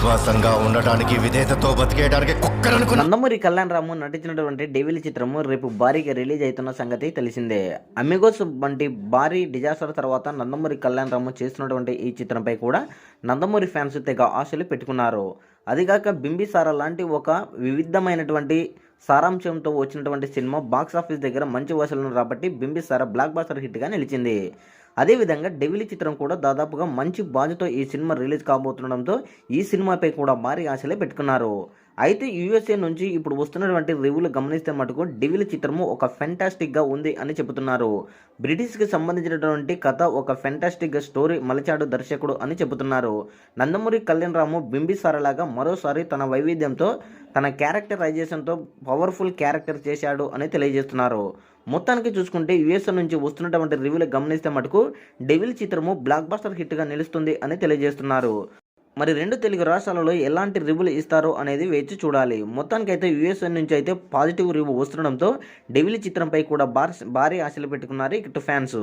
విశ్వాసంగా ఉండటానికి విధేయతతో బతికేయడానికి కుక్కరనుకున్న నందమూరి కళ్యాణ్ రాము నటించినటువంటి డెవిల్ చిత్రము రేపు భారీగా రిలీజ్ అవుతున్న సంగతి తెలిసిందే. అమిగోస్ వంటి భారీ డిజాస్టర్ తర్వాత నందమూరి కళ్యాణ్ రాము చేస్తున్నటువంటి ఈ చిత్రంపై కూడా నందమూరి ఫ్యాన్స్ తెగ ఆశలు పెట్టుకున్నారు. అదిగాక బింబిసారా లాంటి ఒక వివిధమైనటువంటి సారాంశంతో వచ్చినటువంటి సినిమా బాక్సాఫీస్ దగ్గర మంచి వసూలను రాబట్టి బింబిసారా బ్లాక్ బాస్టర్ హిట్గా నిలిచింది. అదేవిధంగా డెవిల్ చిత్రం కూడా దాదాపుగా మంచి బాజుతో ఈ సినిమా రిలీజ్ కాబోతుండడంతో ఈ సినిమాపై కూడా భారీ ఆశలే పెట్టుకున్నారు. అయితే యూఎస్ఏ నుంచి ఇప్పుడు వస్తున్నటువంటి రివ్యూలు గమనిస్తే మటుకు డెవిల్ చిత్రము ఒక ఫెంటాస్టిక్గా ఉంది అని చెబుతున్నారు. బ్రిటిష్కి సంబంధించినటువంటి కథ ఒక ఫెంటాస్టిక్గా స్టోరీ మలచాడు దర్శకుడు అని చెబుతున్నారు. నందమూరి కళ్యాణ్ రాము బింబిసారలాగా మరోసారి తన వైవిధ్యంతో తన క్యారెక్టరైజేషన్తో పవర్ఫుల్ క్యారెక్టర్ చేశాడు అని తెలియజేస్తున్నారు. మొత్తానికి చూసుకుంటే యూఎస్ఏ నుంచి వస్తున్నటువంటి రివ్యూలు గమనిస్తే మటుకు డెవిల్ చిత్రము బ్లాక్ బస్టర్ హిట్గా నిలుస్తుంది అని తెలియజేస్తున్నారు. మరి రెండు తెలుగు రాష్ట్రాలలో ఎలాంటి రివ్యూలు ఇస్తారో అనేది వేచి చూడాలి. మొత్తానికి అయితే యూఎస్ఏ నుంచి అయితే పాజిటివ్ రివ్యూ వస్తుండడంతో డెవిల్ చిత్రంపై కూడా భారీ ఆశలు పెట్టుకున్నారు ఇటు ఫ్యాన్స్.